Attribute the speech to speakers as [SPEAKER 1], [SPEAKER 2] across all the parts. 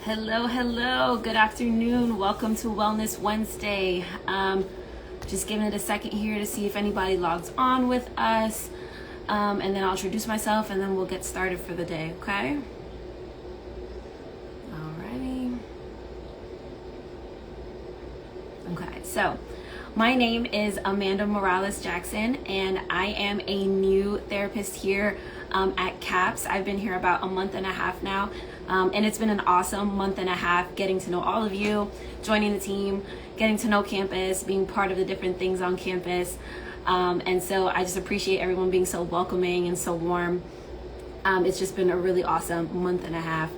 [SPEAKER 1] Hello. Good afternoon. Welcome to Wellness Wednesday. Just giving it a second here to see if anybody logs on with us. And then I'll introduce myself and then we'll get started for the day, okay? Alrighty. Okay, so my name is Amanda Morales Jackson and I am a new therapist here at CAPS. I've been here about a month and a half now. And it's been an awesome month and a half getting to know all of you, joining the team, getting to know campus, being part of the different things on campus. And so I just appreciate everyone being so welcoming and so warm. It's just been a really awesome month and a half.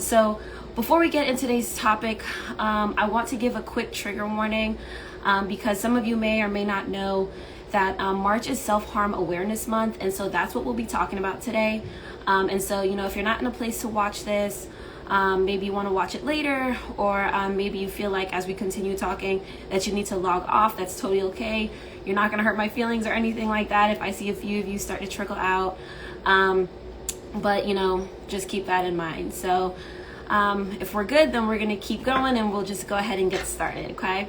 [SPEAKER 1] So before we get into today's topic, I want to give a quick trigger warning because some of you may or may not know that March is Self-Harm Awareness Month, and so that's what we'll be talking about today. And so, if you're not in a place to watch this, maybe you want to watch it later, or maybe you feel like as we continue talking that you need to log off. That's totally okay. You're not going to hurt my feelings or anything like that if I see a few of you start to trickle out. But, just keep that in mind. So if we're good, then we're going to keep going and we'll just go ahead and get started, okay?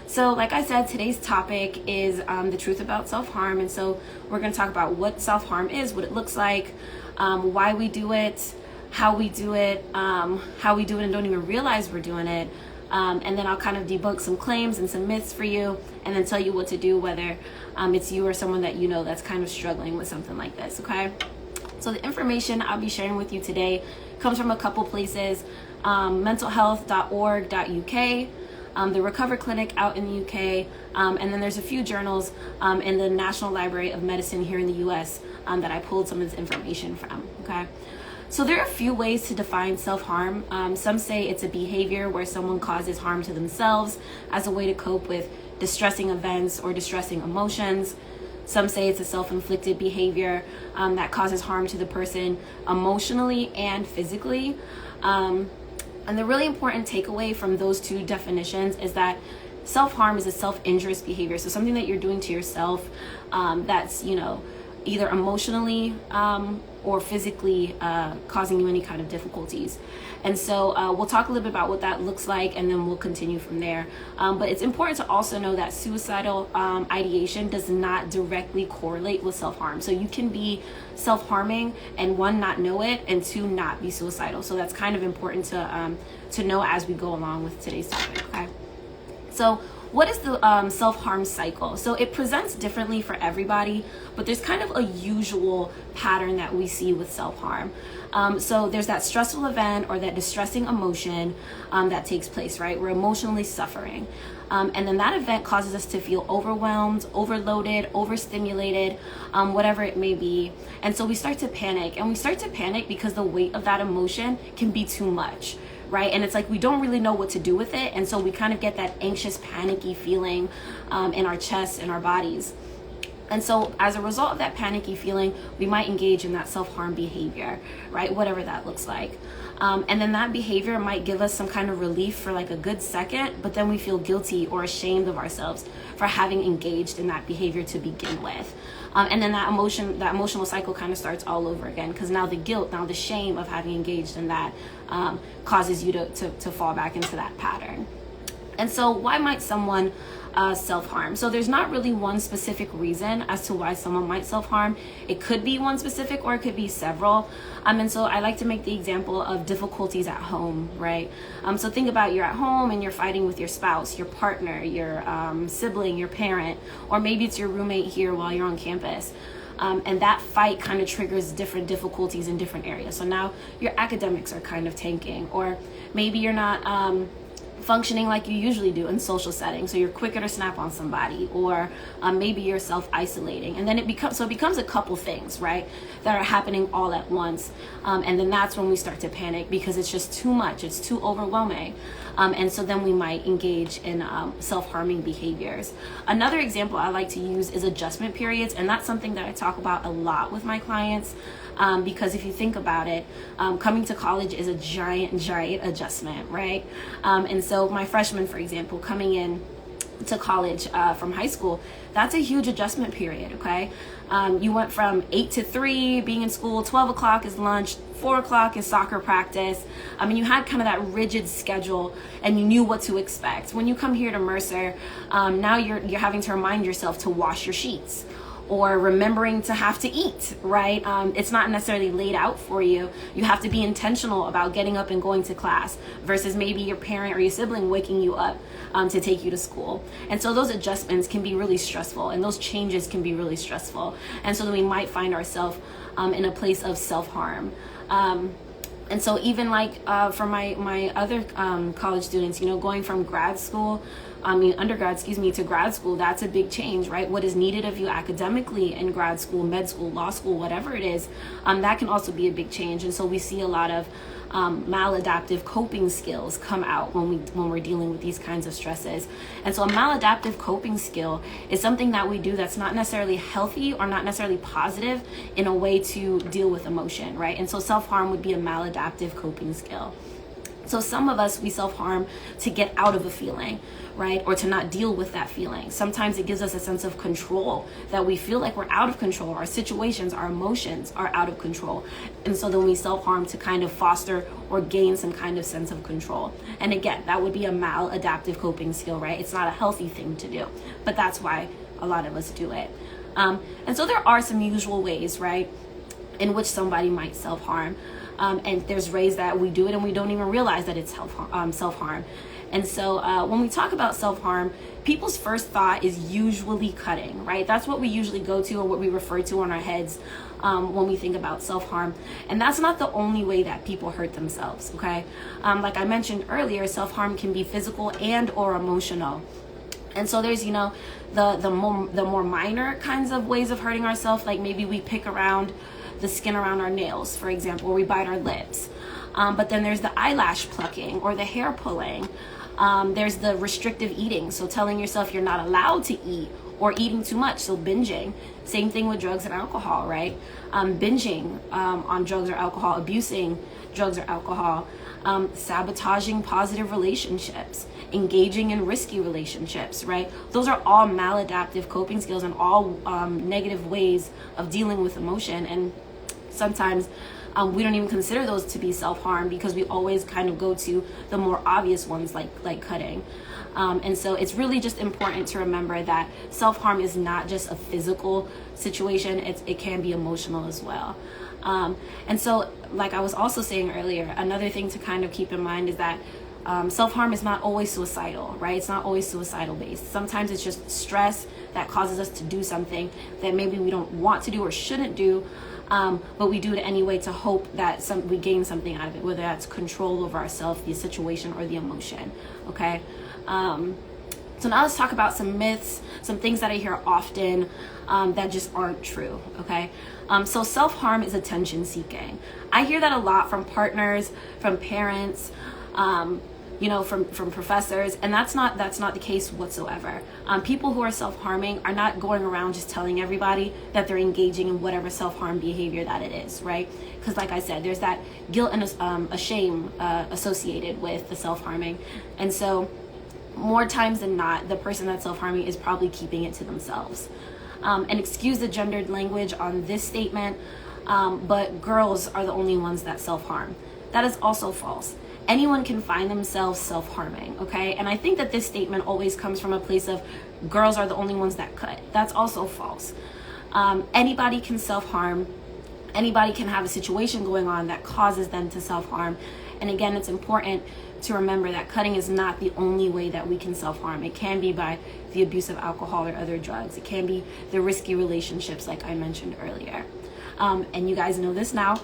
[SPEAKER 1] So like I said, today's topic is the truth about self-harm. And so we're going to talk about what self-harm is, what it looks like, why we do it, how we do it and don't even realize we're doing it. And then I'll kind of debunk some claims and some myths for you and then tell you what to do, whether it's you or someone that you know that's kind of struggling with something like this, okay? So the information I'll be sharing with you today comes from a couple places, mentalhealth.org.uk, the Recover Clinic out in the UK, and then there's a few journals in the National Library of Medicine here in the US that I pulled some of this information from, okay? So there are a few ways to define self-harm. Some say it's a behavior where someone causes harm to themselves as a way to cope with distressing events or distressing emotions. Some say it's a self-inflicted behavior that causes harm to the person emotionally and physically. And the really important takeaway from those two definitions is that self-harm is a self-injurious behavior. So something that you're doing to yourself that's, either emotionally or physically causing you any kind of difficulties. And so we'll talk a little bit about what that looks like and then we'll continue from there. But it's important to also know that suicidal ideation does not directly correlate with self-harm. So you can be self-harming and one, not know it, and two, not be suicidal. So that's kind of important to know as we go along with today's topic, okay? So what is the self-harm cycle? So it presents differently for everybody, but there's kind of a usual pattern that we see with self-harm. So there's that stressful event or that distressing emotion that takes place, right? We're emotionally suffering. And then that event causes us to feel overwhelmed, overloaded, overstimulated, whatever it may be. And so we start to panic, and we start to panic because the weight of that emotion can be too much. Right? And it's like we don't really know what to do with it. And so we kind of get that anxious, panicky feeling in our chests and our bodies. And so as a result of that panicky feeling, we might engage in that self-harm behavior, right? Whatever that looks like. And then that behavior might give us some kind of relief for like a good second, but then we feel guilty or ashamed of ourselves for having engaged in that behavior to begin with. And then that emotional cycle kind of starts all over again, because now the guilt, now the shame of having engaged in that causes you to fall back into that pattern. And so why might someone self-harm? So there's not really one specific reason as to why someone might self-harm. It could be one specific or it could be several. And so I like to make the example of difficulties at home, right? So think about you're at home and you're fighting with your spouse, your partner, your sibling, your parent, or maybe it's your roommate here while you're on campus. And that fight kind of triggers different difficulties in different areas. So now your academics are kind of tanking, or maybe you're not functioning like you usually do in social settings, so you're quicker to snap on somebody, or maybe you're self-isolating, and then it becomes a couple things, right, that are happening all at once, and then that's when we start to panic because it's just too much, it's too overwhelming, and so then we might engage in self-harming behaviors. Another example I like to use is adjustment periods, and that's something that I talk about a lot with my clients. Because if you think about it, coming to college is a giant adjustment, right? And so my freshman, for example, coming in to college from high school, that's a huge adjustment period, okay? You went from 8 to 3 being in school, 12 o'clock is lunch, 4 o'clock is soccer practice. I mean, you had kind of that rigid schedule and you knew what to expect. When you come here to Mercer, now you're having to remind yourself to wash your sheets, or remembering to have to eat, right? It's not necessarily laid out for you. You have to be intentional about getting up and going to class versus maybe your parent or your sibling waking you up to take you to school. And so those adjustments can be really stressful, and those changes can be really stressful. And so then we might find ourselves in a place of self-harm. And so even like for my other college students, going from undergrad, to grad school, that's a big change, right? What is needed of you academically in grad school, med school, law school, whatever it is, that can also be a big change. And so we see a lot of maladaptive coping skills come out when we're dealing with these kinds of stresses. And so a maladaptive coping skill is something that we do that's not necessarily healthy or not necessarily positive in a way to deal with emotion, right? And so self-harm would be a maladaptive coping skill. So some of us, we self-harm to get out of a feeling, right? Or to not deal with that feeling. Sometimes it gives us a sense of control, that we feel like we're out of control. Our situations, our emotions are out of control. And so then we self-harm to kind of foster or gain some kind of sense of control. And again, that would be a maladaptive coping skill, right? It's not a healthy thing to do, but that's why a lot of us do it. And so there are some usual ways, right, in which somebody might self-harm. And there's ways that we do it and we don't even realize that it's self-harm. And so when we talk about self-harm, people's first thought is usually cutting, right? That's what we usually go to, or what we refer to in our heads when we think about self-harm. And that's not the only way that people hurt themselves, okay? Like I mentioned earlier, self-harm can be physical and or emotional. And so there's, the more minor kinds of ways of hurting ourselves, like maybe we pick around the skin around our nails, for example, or we bite our lips. But then there's the eyelash plucking or the hair pulling. There's the restrictive eating, so telling yourself you're not allowed to eat, or eating too much, so binging. Same thing with drugs and alcohol, right? Binging on drugs or alcohol, abusing drugs or alcohol, sabotaging positive relationships, engaging in risky relationships, right? Those are all maladaptive coping skills and all negative ways of dealing with emotion. And sometimes we don't even consider those to be self-harm because we always kind of go to the more obvious ones like cutting. And so it's really just important to remember that self-harm is not just a physical situation, it can be emotional as well. And so, like I was also saying earlier, another thing to kind of keep in mind is that self-harm is not always suicidal, right? It's not always suicidal based. Sometimes it's just stress that causes us to do something that maybe we don't want to do or shouldn't do, but we do it anyway to hope that we gain something out of it, whether that's control over ourselves, the situation, or the emotion, okay? So now let's talk about some myths, some things that I hear often that just aren't true, okay? So self-harm is attention seeking. I hear that a lot from partners, from parents, from professors, and that's not the case whatsoever. People who are self-harming are not going around just telling everybody that they're engaging in whatever self-harm behavior that it is, right? Because like I said, there's that guilt and a shame associated with the self-harming. And so more times than not, the person that's self-harming is probably keeping it to themselves. And excuse the gendered language on this statement, but girls are the only ones that self-harm. That is also false. Anyone can find themselves self-harming, okay? And I think that this statement always comes from a place of girls are the only ones that cut. That's also false. Anybody can self-harm. Anybody can have a situation going on that causes them to self-harm. And again, it's important to remember that cutting is not the only way that we can self-harm. It can be by the abuse of alcohol or other drugs. It can be the risky relationships like I mentioned earlier. And you guys know this now.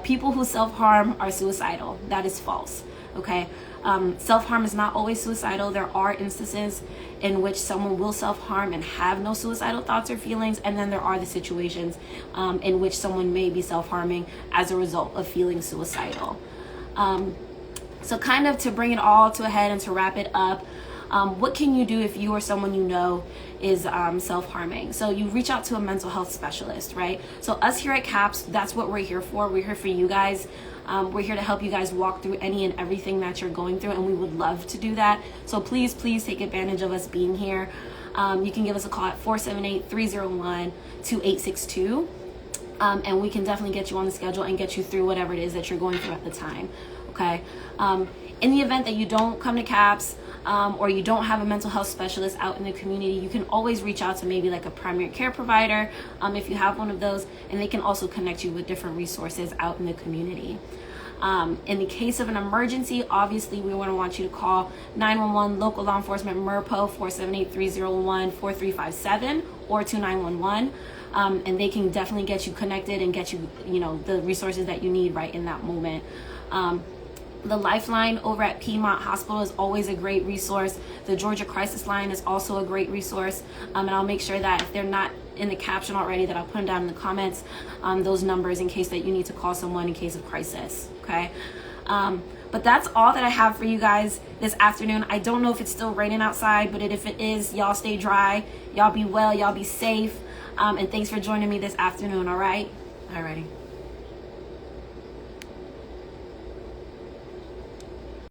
[SPEAKER 1] People who self-harm are suicidal. That is false, okay? Self-harm is not always suicidal. There are instances in which someone will self-harm and have no suicidal thoughts or feelings, and then there are the situations in which someone may be self-harming as a result of feeling suicidal. So kind of to bring it all to a head and to wrap it up, what can you do if you or someone you know is self-harming? So you reach out to a mental health specialist, right? So us here at CAPS, that's what we're here for. We're here for you guys. We're here to help you guys walk through any and everything that you're going through, and we would love to do that. So please take advantage of us being here. you can give us a call at 478-301-2862. And we can definitely get you on the schedule and get you through whatever it is that you're going through at the time. Okay. In the event that you don't come to CAPS, or you don't have a mental health specialist out in the community, you can always reach out to maybe like a primary care provider, if you have one of those, and they can also connect you with different resources out in the community. In the case of an emergency, obviously we want you to call 911 local law enforcement MRPO 478-301-4357 or 2911. And they can definitely get you connected and get you, the resources that you need right in that moment. The Lifeline over at Piedmont Hospital is always a great resource. The Georgia Crisis Line is also a great resource. And I'll make sure that if they're not in the caption already, that I'll put them down in the comments, those numbers in case that you need to call someone in case of crisis, okay? But that's all that I have for you guys this afternoon. I don't know if it's still raining outside, but if it is, y'all stay dry. Y'all be well, y'all be safe. And thanks for joining me this afternoon, all right? Alrighty.